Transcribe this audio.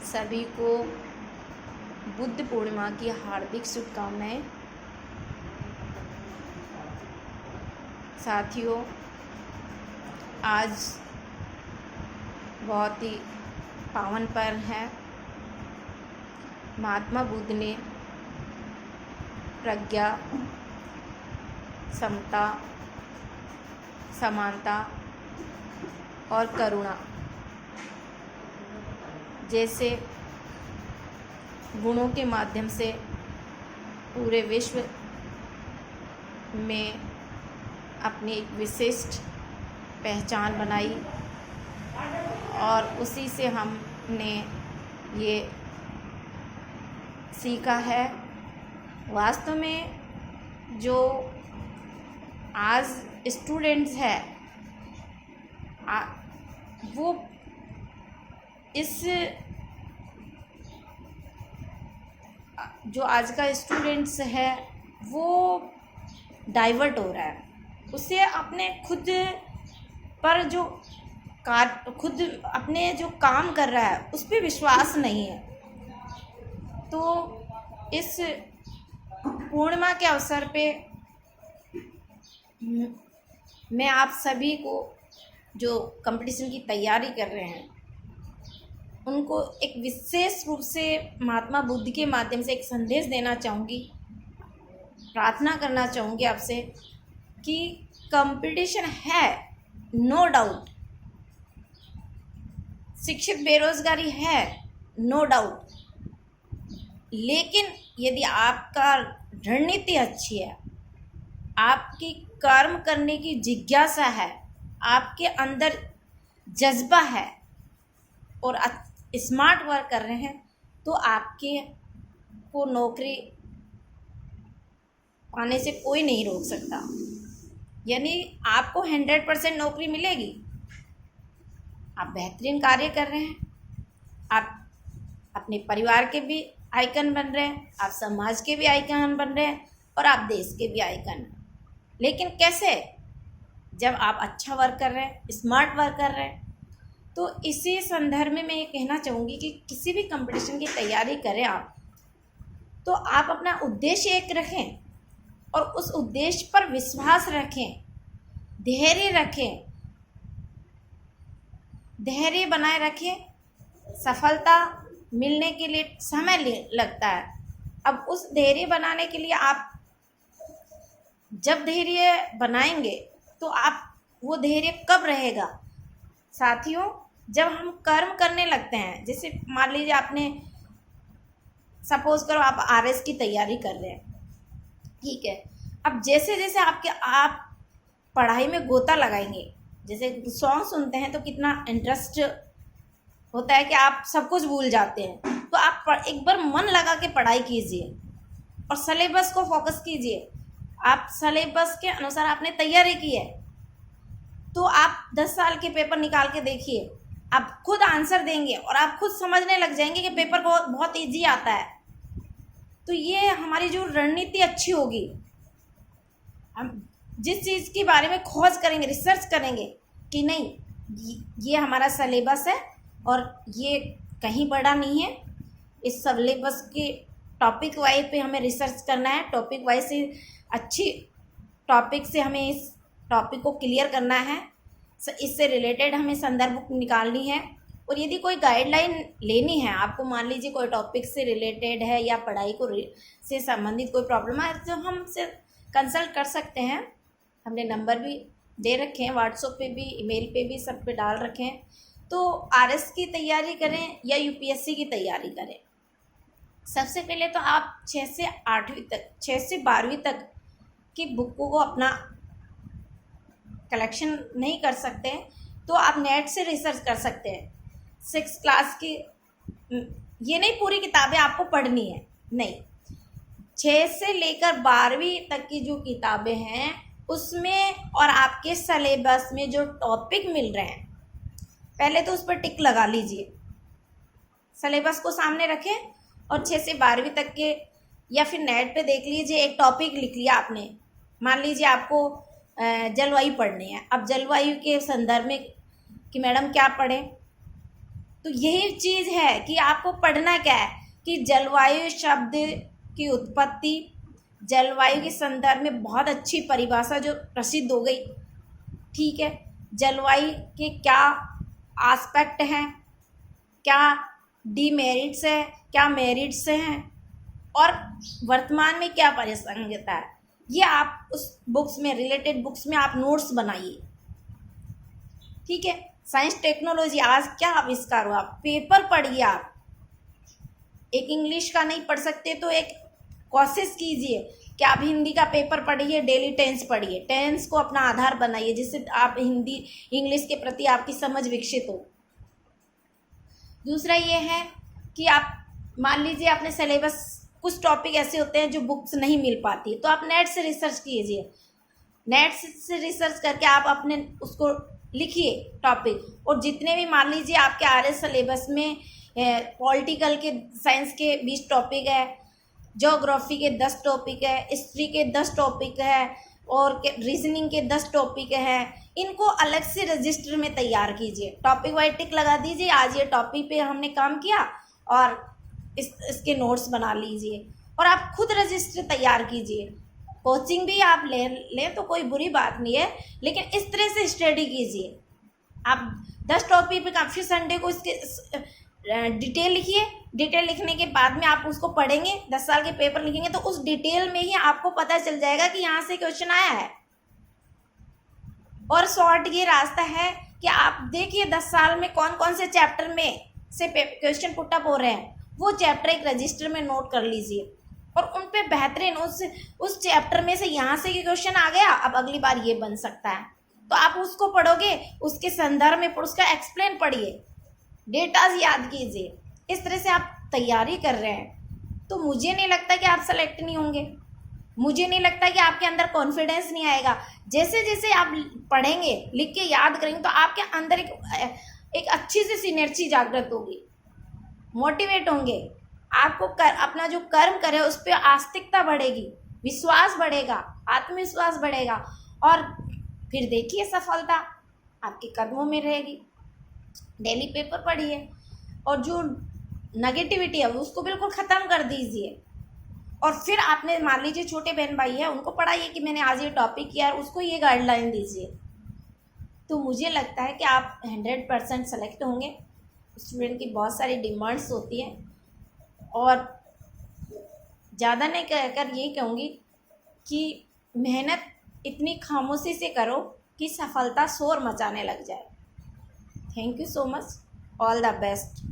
सभी को बुद्ध पूर्णिमा की हार्दिक शुभकामनाएं। साथियों, आज बहुत ही पावन पर्व है। महात्मा बुद्ध ने प्रज्ञा, समता, समानता और करुणा जैसे गुणों के माध्यम से पूरे विश्व में अपनी एक विशिष्ट पहचान बनाई और उसी से हमने ये सीखा है। वास्तव में जो आज स्टूडेंट्स है वो इस जो आज का स्टूडेंट्स है वो डाइवर्ट हो रहा है। उसे अपने खुद पर जो खुद अपने जो काम कर रहा है उस पर विश्वास नहीं है। तो इस पूर्णिमा के अवसर पे मैं आप सभी को जो कंपटीशन की तैयारी कर रहे हैं उनको एक विशेष रूप से महात्मा बुद्ध के माध्यम से एक संदेश देना चाहूँगी। प्रार्थना करना चाहूँगी आपसे कि कंपटीशन है, नो डाउट। शिक्षित बेरोजगारी है, नो डाउट। लेकिन यदि आपका रणनीति अच्छी है, आपकी कर्म करने की जिज्ञासा है, आपके अंदर जज्बा है और स्मार्ट वर्क कर रहे हैं, तो आपके को नौकरी पाने से कोई नहीं रोक सकता। यानी आपको 100% नौकरी मिलेगी। आप बेहतरीन कार्य कर रहे हैं, आप अपने परिवार के भी आइकन बन रहे हैं, आप समाज के भी आइकन बन रहे हैं और आप देश के भी आइकन। लेकिन कैसे? जब आप अच्छा वर्क कर रहे हैं, स्मार्ट वर्क कर रहे हैं। तो इसी संदर्भ में मैं ये कहना चाहूँगी कि किसी भी कंपटीशन की तैयारी करें आप, तो आप अपना उद्देश्य एक रखें और उस उद्देश्य पर विश्वास रखें, धैर्य रखें, धैर्य बनाए रखें। सफलता मिलने के लिए समय लगता है। अब उस धैर्य बनाने के लिए आप जब धैर्य बनाएंगे तो आप वो धैर्य कब रहेगा? साथियों, जब हम कर्म करने लगते हैं, जैसे मान लीजिए आपने सपोज करो आप आरएस की तैयारी कर रहे हैं, ठीक है। अब जैसे जैसे आप पढ़ाई में गोता लगाएंगे, जैसे सॉन्ग सुनते हैं तो कितना इंटरेस्ट होता है कि आप सब कुछ भूल जाते हैं। तो आप एक बार मन लगा के पढ़ाई कीजिए और सिलेबस को फोकस कीजिए। आप सिलेबस के अनुसार आपने तैयारी की है तो आप 10 साल के पेपर निकाल के देखिए, आप खुद आंसर देंगे और आप खुद समझने लग जाएंगे कि पेपर बहुत ईजी आता है। तो ये हमारी जो रणनीति अच्छी होगी, हम जिस चीज़ के बारे में खोज करेंगे, रिसर्च करेंगे कि नहीं ये हमारा सिलेबस है और ये कहीं बड़ा नहीं है, इस सिलेबस के टॉपिक वाइज पे हमें रिसर्च करना है, टॉपिक वाइज से अच्छी टॉपिक से हमें इस टॉपिक को क्लियर करना है, इससे रिलेटेड हमें संदर्भ निकालनी है। और यदि कोई गाइडलाइन लेनी है आपको, मान लीजिए कोई टॉपिक से रिलेटेड है या पढ़ाई को से संबंधित कोई प्रॉब्लम है, तो हम से कंसल्ट कर सकते हैं। हमने नंबर भी दे रखे हैं, व्हाट्सएप पे भी, ईमेल पे भी, सब पे डाल रखे हैं। तो आरएस की तैयारी करें या यूपीएससी की तैयारी करें, सबसे पहले तो आप 6 से 12वीं तक की बुकों को अपना कलेक्शन नहीं कर सकते तो आप नेट से रिसर्च कर सकते हैं। 6 क्लास की ये नहीं पूरी किताबें आपको पढ़नी है, नहीं, 6 से लेकर 12वीं तक की जो किताबें हैं उसमें और आपके सिलेबस में जो टॉपिक मिल रहे हैं, पहले तो उस पर टिक लगा लीजिए। सिलेबस को सामने रखें और 6 से 12वीं तक के, या फिर नेट पे देख लीजिए, एक टॉपिक लिख लिया आपने। मान लीजिए आपको जलवायु पढ़नी है। अब जलवायु के संदर्भ में कि मैडम क्या पढ़ें, तो यही चीज़ है कि आपको पढ़ना क्या है कि जलवायु शब्द की उत्पत्ति, जलवायु के संदर्भ में बहुत अच्छी परिभाषा जो प्रसिद्ध हो गई, ठीक है। जलवायु के क्या एस्पेक्ट हैं, क्या डीमेरिट्स है, क्या मेरिट्स हैं, और वर्तमान में क्या परिसंगता है, ये आप उस बुक्स में, रिलेटेड बुक्स में आप नोट्स बनाइए, ठीक है। साइंस टेक्नोलॉजी, आज क्या आविष्कार हुआ, पेपर पढ़िए आप। एक इंग्लिश का नहीं पढ़ सकते तो एक कोशिश कीजिए कि आप हिंदी का पेपर पढ़िए, डेली टेंस पढ़िए, टेंस को अपना आधार बनाइए, जिससे आप हिंदी इंग्लिश के प्रति आपकी समझ विकसित हो। दूसरा ये है कि आप मान लीजिए अपने सिलेबस, कुछ टॉपिक ऐसे होते हैं जो बुक्स नहीं मिल पाती, तो आप नेट से रिसर्च कीजिए, नेट से रिसर्च करके आप अपने उसको लिखिए टॉपिक। और जितने भी मान लीजिए आपके RS सिलेबस में पॉलिटिकल के, साइंस के 20 टॉपिक है, ज्योग्राफी के 10 टॉपिक है, हिस्ट्री के 10 टॉपिक है, और रीजनिंग के 10 टॉपिक है, इनको अलग से रजिस्टर में तैयार कीजिए, टॉपिक वाइज टिक लगा दीजिए, आज ये टॉपिक पे हमने काम किया, और इसके नोट्स बना लीजिए, और आप खुद रजिस्टर तैयार कीजिए। कोचिंग भी आप लें तो कोई बुरी बात नहीं है, लेकिन इस तरह से स्टडी कीजिए। आप 10 टॉपिक पे काफ़ी, संडे को इसके डिटेल लिखिए, डिटेल लिखने के बाद में आप उसको पढ़ेंगे, 10 साल के पेपर लिखेंगे तो उस डिटेल में ही आपको पता चल जाएगा कि यहाँ से क्वेश्चन आया है। और शॉर्ट ये रास्ता है कि आप देखिए 10 साल में कौन कौन से चैप्टर में से क्वेश्चन पुट अप हो रहे हैं, वो चैप्टर एक रजिस्टर में नोट कर लीजिए, और उन पे बेहतरीन उस चैप्टर में से यहाँ से ये क्वेश्चन आ गया, अब अगली बार ये बन सकता है, तो आप उसको पढ़ोगे, उसके संदर्भ में उसका एक्सप्लेन पढ़िए, डेटाज याद कीजिए। इस तरह से आप तैयारी कर रहे हैं तो मुझे नहीं लगता कि आप सेलेक्ट नहीं होंगे, मुझे नहीं लगता कि आपके अंदर कॉन्फिडेंस नहीं आएगा। जैसे जैसे आप पढ़ेंगे, लिख के याद करेंगे, तो आपके अंदर एक अच्छी सी सिनर्जी जागृत होगी, मोटिवेट होंगे, आपको अपना जो कर्म करे उस पर आस्तिकता बढ़ेगी, विश्वास बढ़ेगा, आत्मविश्वास बढ़ेगा, और फिर देखिए सफलता आपके कदमों में रहेगी। डेली पेपर पढ़िए, और जो नेगेटिविटी है उसको बिल्कुल ख़त्म कर दीजिए, और फिर आपने मान लीजिए छोटे बहन भाई है, उनको पढ़ाइए कि मैंने आज ये टॉपिक किया है, उसको ये गाइडलाइन दीजिए। तो मुझे लगता है कि आप 100% सेलेक्ट होंगे। स्टूडेंट की बहुत सारी डिमांड्स होती हैं, और ज़्यादा नहीं कहकर ये कहूँगी कि मेहनत इतनी खामोशी से करो कि सफलता शोर मचाने लग जाए। Thank you so much, all the best.